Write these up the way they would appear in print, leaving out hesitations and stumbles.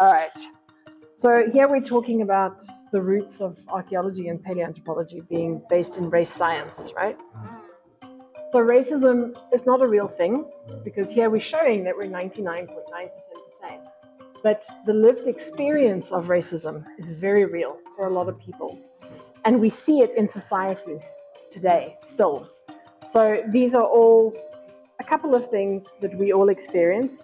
All right. So here we're talking about the roots of archaeology and paleoanthropology being based in race science, right? So racism is not a real thing because here we're showing that we're 99.9% the same. But the lived experience of racism is very real for a lot of people. And we see it in society today still. So these are all a couple of things that we all experience.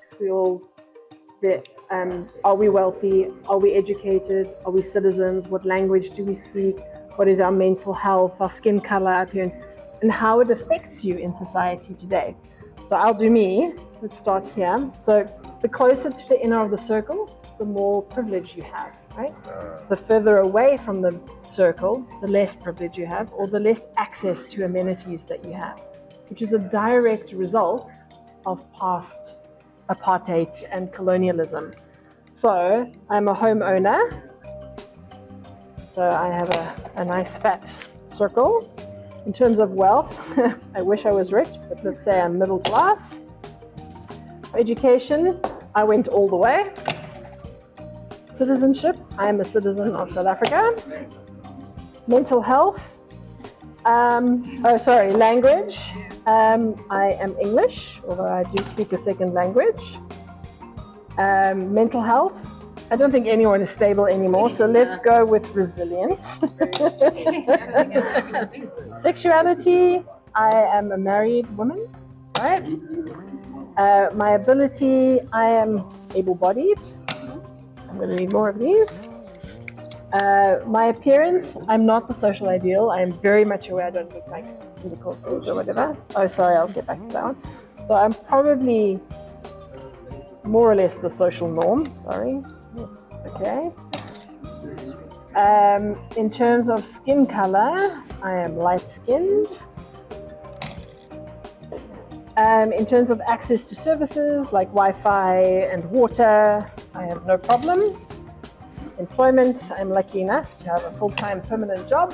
Are we wealthy? Are we educated? Are we citizens? What language do we speak? What is our mental health, our skin color, our appearance, and how it affects you in society today? So I'll do me. Let's start here. So the closer to the inner of the circle, the more privilege you have, right? The further away from the circle, the less privilege you have, or the less access to amenities that you have, which is a direct result of past apartheid and colonialism. So I'm a homeowner. So I have a nice fat circle. In terms of wealth, I wish I was rich, but let's say I'm middle class. Education, I went all the way. Citizenship, I am a citizen of South Africa. Mental health, language. I am English, although I do speak a second language. Mental health, I don't think anyone is stable anymore, so let's go with resilient. Sexuality, I am a married woman, right? My ability, I am able-bodied. I'm going to need more of these. My appearance, I'm not the social ideal. I am very much aware I don't look like Iziko South or whatever. Oh, sorry, I'll get back to that one. So I'm probably more or less the social norm. Sorry, that's okay. In terms of skin color, I am light-skinned. In terms of access to services like Wi-Fi and water, I have no problem. Employment, I'm lucky enough to have a full-time permanent job.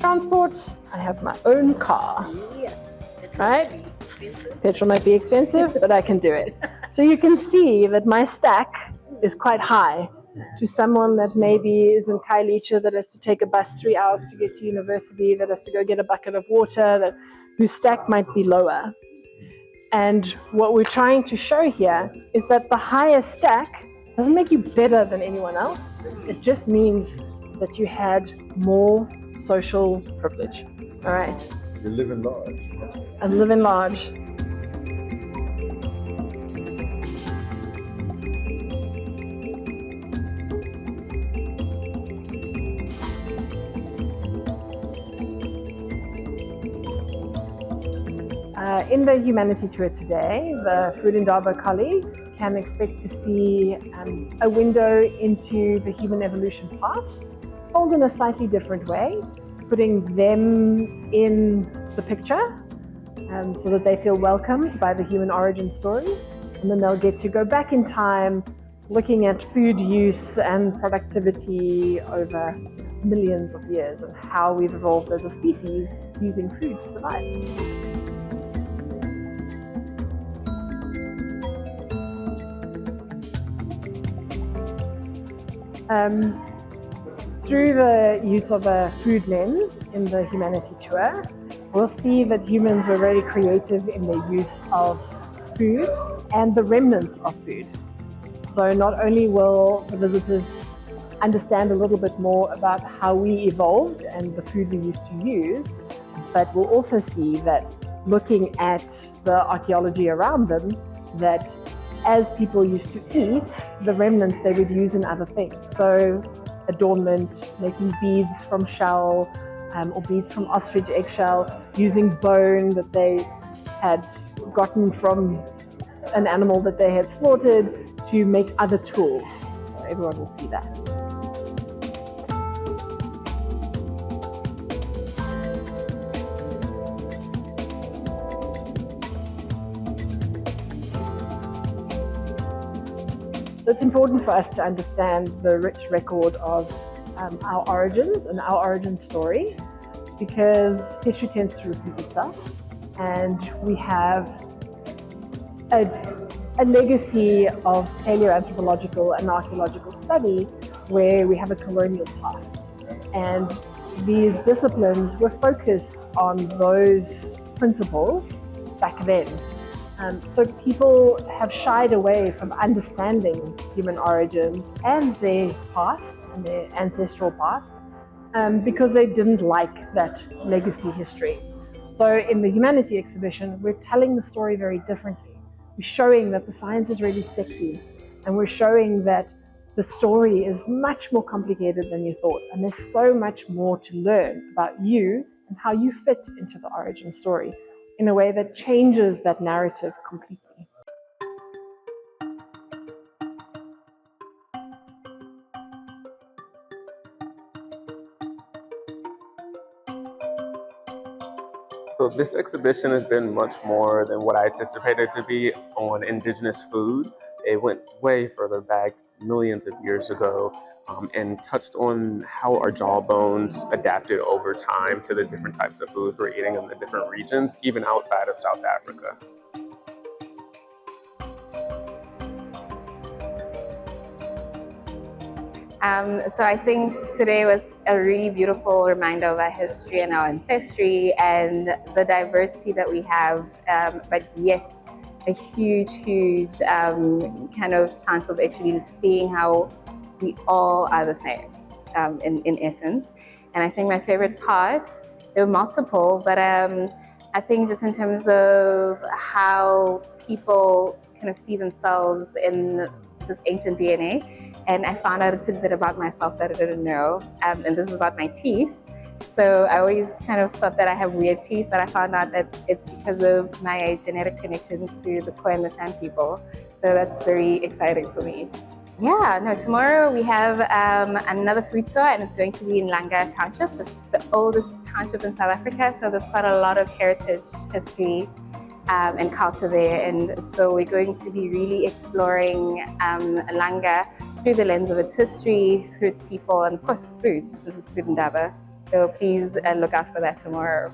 Transport, I have my own car. Yes. Right? Petrol might be expensive, but I can do it. So you can see that my stack is quite high to someone that maybe is in Khayelitsha, that has to take a bus 3 hours to get to university, that has to go get a bucket of water, whose stack might be lower. And what we're trying to show here is that the higher stack doesn't make you better than anyone else. It just means that you had more social privilege. All right. You live in large. I'm living large. In the Humanity Tour today, the Food Indaba colleagues can expect to see a window into the human evolution past, told in a slightly different way, putting them in the picture so that they feel welcomed by the human origin story. And then they'll get to go back in time, looking at food use and productivity over millions of years and how we've evolved as a species using food to survive. Through the use of a food lens in the Humanity Tour, we'll see that humans were very creative in their use of food and the remnants of food. So not only will the visitors understand a little bit more about how we evolved and the food we used to use, but we'll also see that looking at the archaeology around them, that as people used to eat, the remnants they would use in other things. So adornment, making beads from shell or beads from ostrich eggshell, using bone that they had gotten from an animal that they had slaughtered to make other tools. So everyone will see that. It's important for us to understand the rich record of our origins and our origin story, because history tends to repeat itself, and we have a a legacy of paleoanthropological and archaeological study where we have a colonial past. And these disciplines were focused on those principles back then. So people have shied away from understanding human origins and their past and their ancestral past because they didn't like that legacy history. So in the Humanity exhibition, we're telling the story very differently. We're showing that the science is really sexy, and we're showing that the story is much more complicated than you thought, and there's so much more to learn about you and how you fit into the origin story in a way that changes that narrative completely. So this exhibition has been much more than what I anticipated to be on indigenous food. It went way further back, millions of years ago, and touched on how our jawbones adapted over time to the different types of foods we're eating in the different regions, even outside of South Africa. So I think today was a really beautiful reminder of our history and our ancestry and the diversity that we have, but yet a huge kind of chance of actually seeing how we all are the same in essence. And I think my favorite part, there were multiple, but I think just in terms of how people kind of see themselves in this ancient DNA. And I found out a tidbit about myself that I didn't know, and this is about my teeth. So I always kind of thought that I have weird teeth, but I found out that it's because of my genetic connection to the Khoi and the San people. So that's very exciting for me. Yeah, no, tomorrow we have another food tour, and it's going to be in Langa Township. It's the oldest township in South Africa, so there's quite a lot of heritage, history, and culture there. And so we're going to be really exploring Langa through the lens of its history, through its people, and of course its food, just as it's food in Indaba. So please look out for that tomorrow.